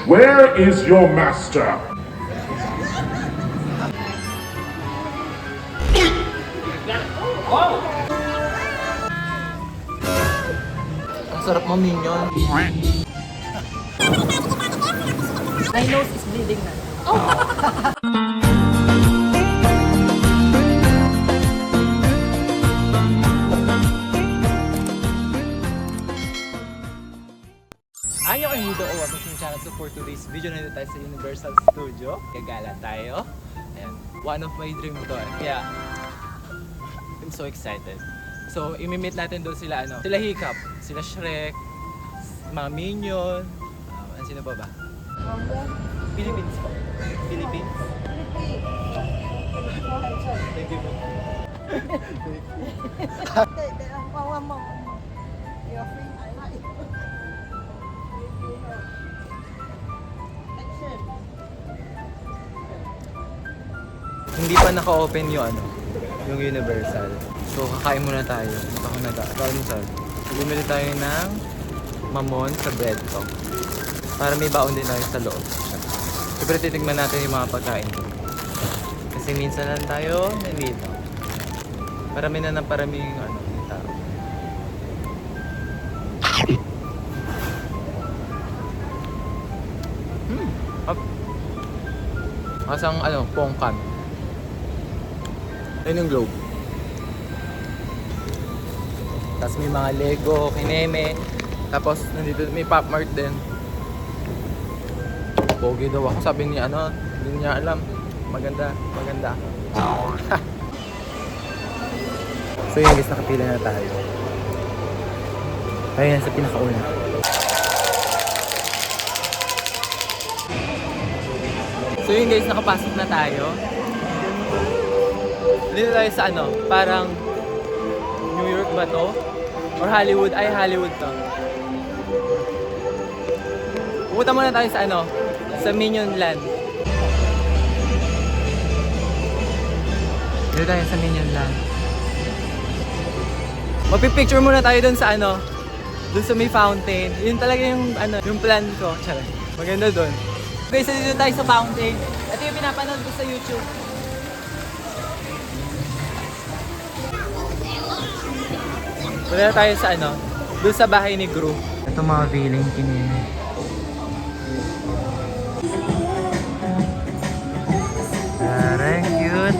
Where is your master? Ang sarap maminyon. My nose is bleeding na. Anyo kay Mudo o welcome to channel. So for today's video, nandito tayo sa Universal Studio. Gagala tayo. Ayan, one of my dream to. Kaya, I'm so excited. So, imimit natin doon sila, sila Hiccup, sila Shrek, mga Minion, sino pa ba? Philippines po. Philippines? Thank you po. Hindi pa naka-open yung yung Universal. So, kakain muna tayo. Ako nag-almusal. So, bumili tayo ng mamon sa bread talk. Para may baon din tayo sa loob. Siyempre, titigman natin yung mga pagkain ko. Kasi minsan lang tayo nandito. Parami na ng parami yung yung tao. Kasang pongkan. Ayun yung globe. Tapos may mga Lego, kineme. Tapos nandito may Pop Mart din. Pogi daw ako. Sabi ni hindi niya alam. Maganda. So yun guys, nakapila na tayo. Tayo na sa pinakauna. So yun guys, nakapasok na tayo. Dito tayo sa parang New York ba to? Or Hollywood? Ay, Hollywood to. Pupunta muna tayo sa sa Minion Land. Dito tayo sa Minion Land. Magpipicture muna tayo dun sa dun sa may fountain. Yun talaga yung yung plan ko. Charot. Maganda dun. Okay, so dito tayo sa fountain. Ito yung pinapanood ko sa YouTube. Punta tayo sa doon sa bahay ni Gru. Ito mga feeling kinini. Parang cute.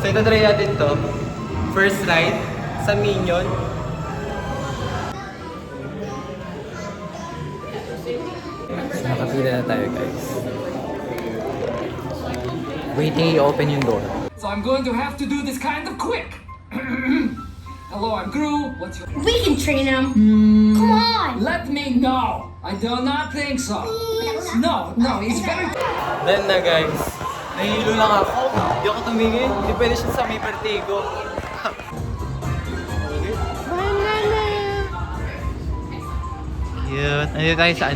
So ito try natin to. First ride sa Minion. So nakapila na tayo guys. Waiting i-open yung door. So I'm going to have to do this kind of quick. Hello, I'm Gru. What's your... We can train him. Come on. Let me know. I do not think so. No, he's very... Then na guys, nahihilo lang ako. Hindi ako tumingin. Hindi pwede siya sa may vertigo. Cute. Nandito tayo sa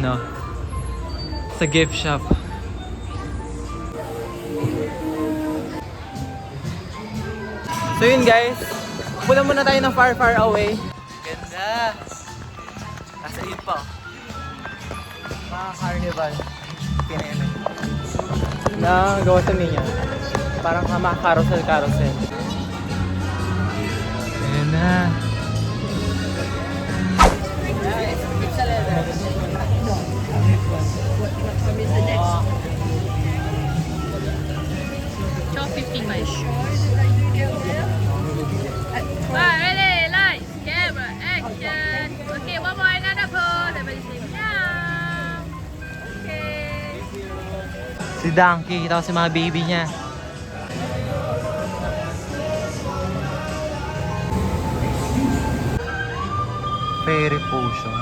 sa gift shop. So yun guys, pula muna tayo ng far away. Ganda! Nasa yun pa. Mga carnival. Pineme. Na gawa sa Minion. Parang mga carousel. Ayan na. Chop 55. Ready, lights, camera, action. Okay, one more, another pose. Everybody say meow. Okay. Si Donkey, kita ko si mga baby niya. Fairy potion.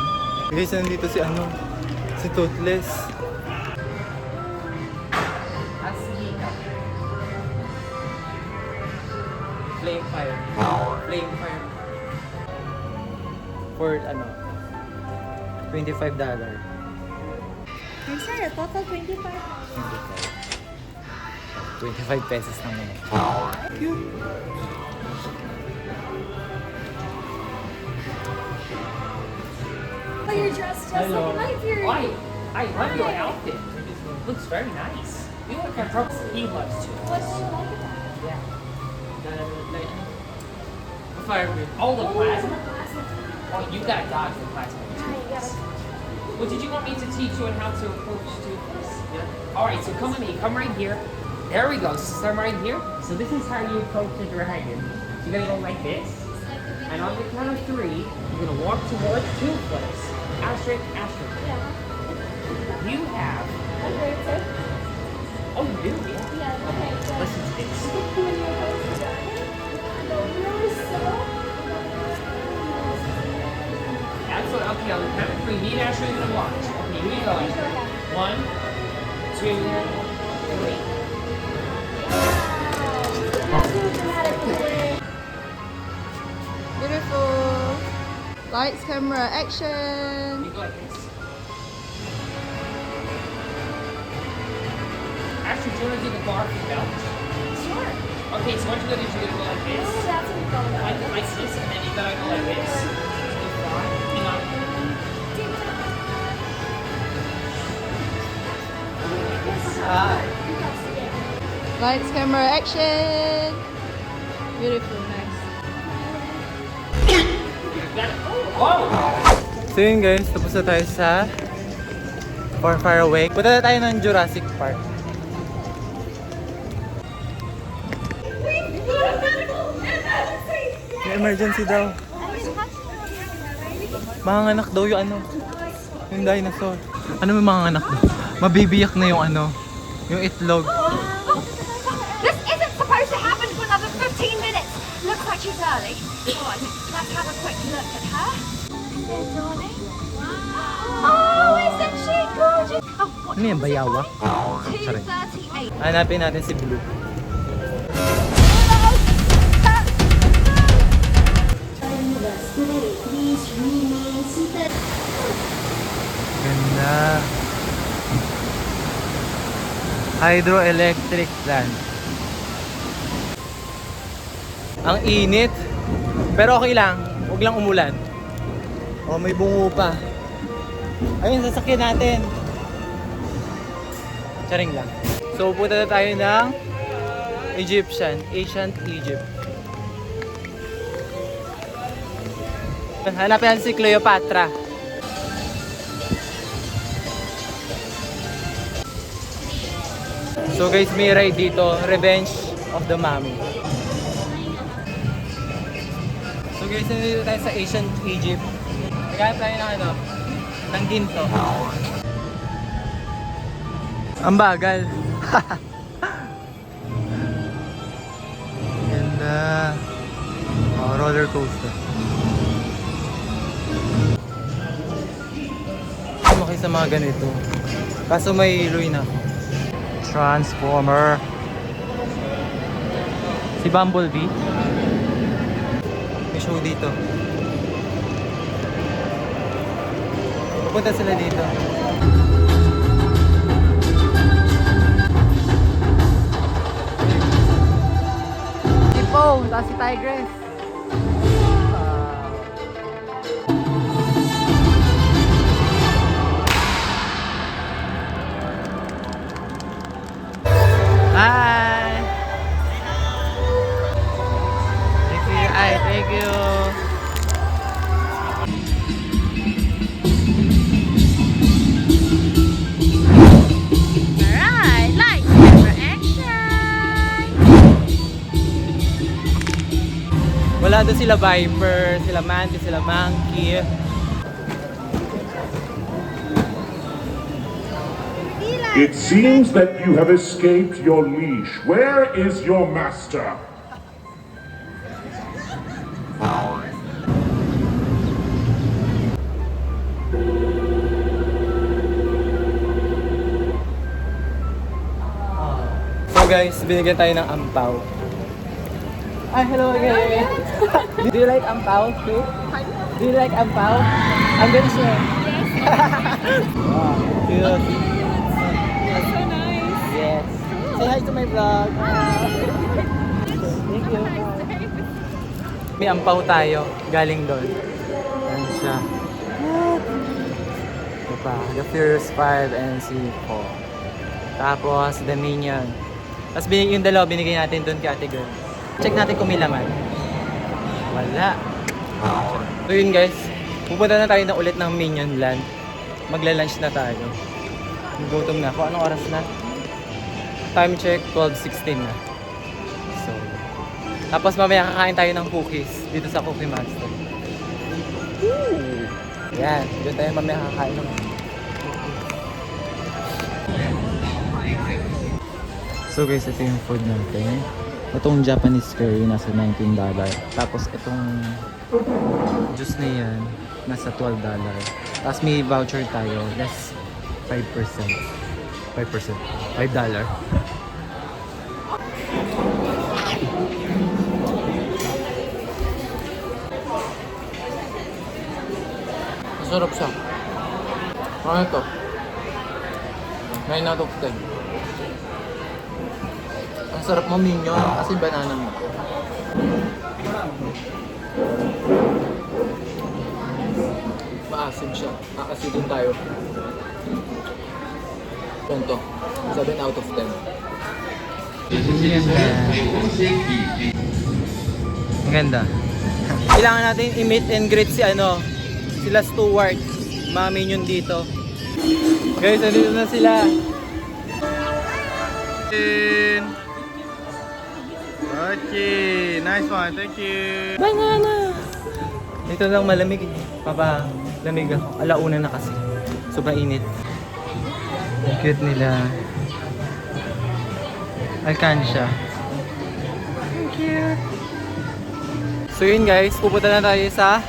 Guys, nandito si Toothless. Flame fire. For $25. I'm sorry, total 25. 25 pesos naman. you're dressed just Hello. like a Night Fury. I love your outfit. It looks very nice. You look like he loves too. What do you like about it? Yeah. Firework. All the plasma? Plasma. Oh, you gotta dodge the plasma. Ah, you gotta. Well, did you want me to teach you on how to approach Toothless? Yeah. All right, so come with me. Come right here. There we go. So start right here. So this is how you approach the dragon. So you're gonna go like this. And on the count of 3, you're gonna walk towards Toothless. Asterisk, asterisk. Yeah. You have... Okay, so. Oh, you do? Yeah. Yeah, okay, so. Listen to this. When you approach the dragon, go really slow. That's what, okay, on the count of 3, me and Ashley are gonna watch. Okay, here we go. 1, 2, 3. That's really dramatic. Beautiful. Lights, camera, action. You go like this. Ashley, do you want to do the bar for belt? Sure. Okay, so what you're gonna do is you're gonna go like Oh, this. that's what we're going with. Like this, and then you gotta go like this. Go far. Hang on. Lights, camera, action. Beautiful, nice. Oh! So yun guys, tapos na tayo sa For Far Away. Punta na tayo ng Jurassic Park. May emergency daw. Manganganak daw yung ano, yung dinosaur. Ano may manganganak daw? Mabibiyak na yung ano, yung itlog. This isn't supposed to happen for another 15 minutes. Looks like she's early. Come on, let's have a quick look at her. There, darling. Oh, isn't she gorgeous? Oh, what Ano yan, bayawa? 2:38. Hanapin natin si Blue. Ganda. Hydroelectric plant. Ang init. Pero okay lang. Huwag lang umulan. Oh, may bungo pa. Ayun, sasakyan natin. Charing lang. So, punta na tayo ng Ancient Egypt. Hanapin natin si Cleopatra. So guys, may ride dito, Revenge of the Mummy. So guys, nandito tayo sa Ancient Egypt. Naghanap tayo ng ano, ng ginto. Ang bagal. Ganda. Oh, roller coaster. Sumakay sa mga ganito. Kaso may iloy na ako. Transformer. Si Bumblebee. May show dito. Pupunta sila dito. Si Pong, tapos si Tigress. Hi! Thank you. Hi, thank you. Alright, lights, camera, action! Wala doon sila Viper, sila Mantis, sila Monkey. It seems that you have escaped your leash. Where is your master? So guys, binigyan tayo ng ampaw. Ay, hello again! Do you like ampaw too? Do you like ampaw? I'm gonna share. Wow, cute. So nice. Yes. Say hi to my vlog. Thank you. May ampaw tayo galing doon. Yan siya. pa. The Furious 5 and si Paul. Tapos, The Minion. Tapos yung dalawa binigay natin doon kay Ate Girl. Check natin kung may laman. Wala. So yun guys, pupunta na tayo na ulit ng Minion Land. Magla-lunch na tayo. Gutom na ako. Anong oras na? Time check, 12:16 na. So, tapos mamaya kakain tayo ng cookies dito sa Cookie Master. Woo! Yan, doon tayo mamaya kakain ng So guys, ito yung food natin. Itong Japanese curry nasa $19. Tapos itong juice na yan nasa $12. Tapos may voucher tayo, less 5%. 5%. $5. Masarap siya. Ano ito? 9 out of 10. Ang sarap mo, Minion, kasi banana mo. Maasim siya. Acidin tayo. Punto. 7 out of 10. Ang ganda. Kailangan natin i-meet and greet si sila Stuart, mga Minion dito. Guys, nandito na sila. Okay, nice one, thank you. Banana! Dito lang malamig. Lamig ako. Alauna na kasi. Sobrang init. Ang cute nila. Alkansya. Ang cute. So yun guys, pupunta na tayo sa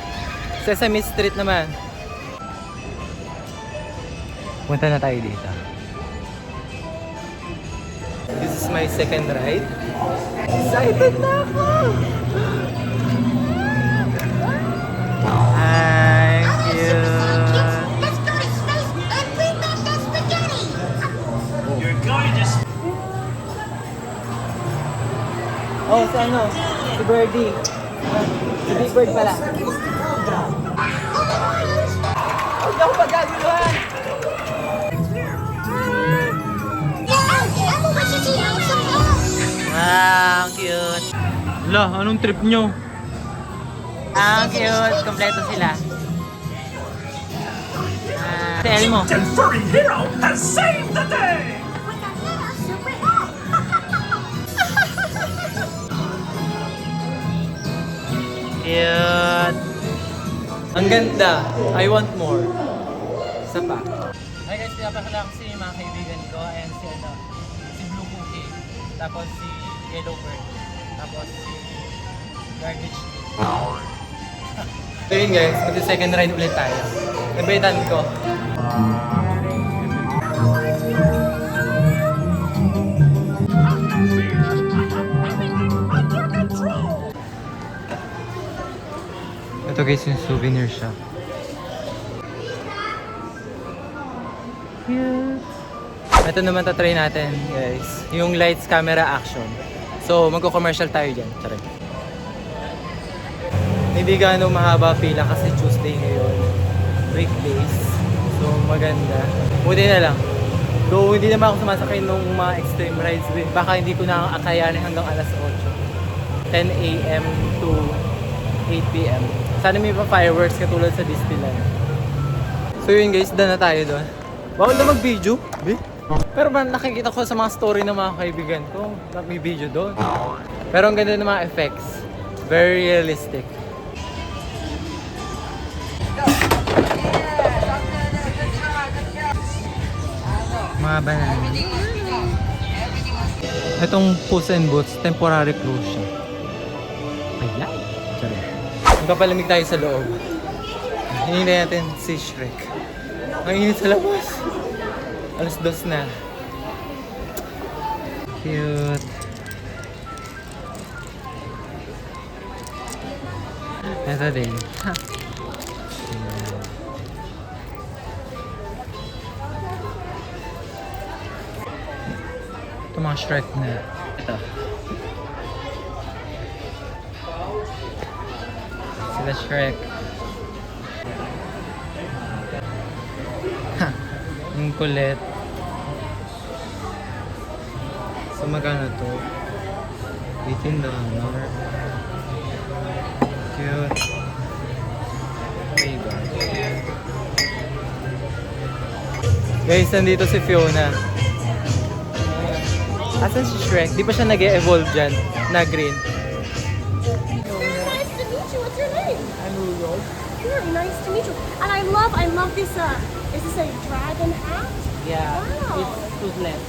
Sesame Street naman. Punta na tayo dito. This is my second ride. Excited na ako! Hi, cute! Let's go to space and bring back that spaghetti! Oh, si Si Birdie. Si Big Bird pala. Huwag niyo ako pagkaguluhan! Ang cute! Hala, anong trip nyo? Ang cute! Kompleto sila. Si Elmo. Furry hero has saved the day! With a little super head! Cute! Ang ganda! I want more. Isa pa. Hi guys, pinapakala ko si mga kaibigan ko and si Blue Cookie. Tapos si Yellow Bird. Tapos si Garbage. So yun guys, mag-second ride ulit tayo. Nabaitan ko. Ito guys yung souvenir shop. Cute! Ito naman tatry natin guys. Yung lights camera action. So magko-commercial tayo dyan. Tara. Hindi gaano mahaba pila kasi Tuesday ngayon. Weekdays. So maganda. Buti na lang. Though hindi naman ako sumasakay nung mga extreme rides. Baka hindi ko na akayanin hanggang alas 8. 10 a.m. to 8 p.m. Sana may pa fireworks katulad sa Disneyland. So yun guys, done na tayo doon. Bawal na mag-video. Pero ba nakikita ko sa mga story ng mga kaibigan ko, may video doon. Pero ang ganda ng mga effects. Very realistic. Mga banana. Itong Puss in Boots, temporary close siya. Ayan. Sorry. Magpapalamig tayo sa loob. Hinihintay natin si Shrek. Ang init sa labas. Alas 2 na. Cute. Ito din. Ito mga Shrek na. Ito. Sila Shrek. Ha. Yung kulit. So magkano to? $18. Cute. Okay guys. Guys, nandito si Fiona. Asan si Shrek? Di pa siya nag-evolve dyan na green. Nice to meet you. What's your name? I'm Rudolph. Very nice to meet you. And I love this, is this a dragon hat? Yeah, Wow. it's toothless.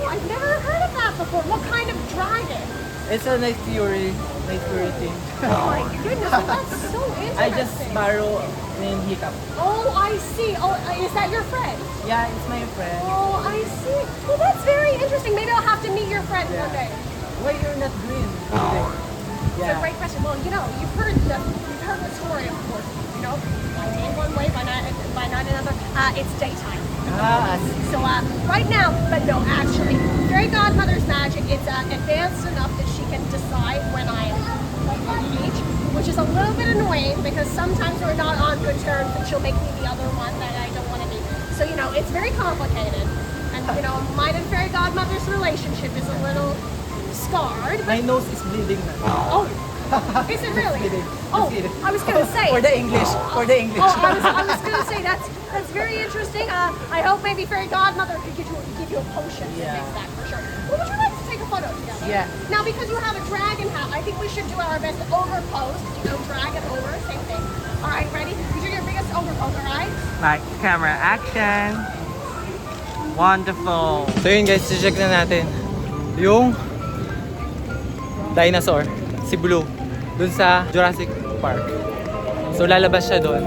Oh, I've never heard of that before. What kind of dragon? It's a nice theory thing. Oh my goodness, that's so interesting. I just borrow named Hiccup. Oh, I see. Oh, is that your friend? Yeah, it's my friend. Oh, I see. Well, that's very interesting. Maybe I'll have to meet your friend one day. Why you're not green? It's a great question. Well, you've heard the story, of course. By day one way, by night another. It's daytime. Ah, So right now, but no, actually, Fairy Godmother's magic, it's advanced enough that she can decide when I'm on the beach, which is a little bit annoying because sometimes we're not on good terms and she'll make me the other one that I don't want to be. So, it's very complicated. And, mine and Fairy Godmother's relationship is a little scarred. my nose is bleeding na. Oh, is it really? kidding. Oh, Just kidding. I was going to say. For the English. For the English. Oh, I was going to say that's very interesting. I hope maybe Fairy Godmother could give you a potion to Yeah. fix that for sure. Well, would you like to take a photo together? Yeah. Now, because you have a dragon hat, I think we should do our best over pose. Dragon over, same thing. All right, ready? You do your biggest over pose, all right? Like, camera action. Wonderful. So yun guys, check na natin yung dinosaur, si Blue, dun sa Jurassic Park. So lalabas siya dun.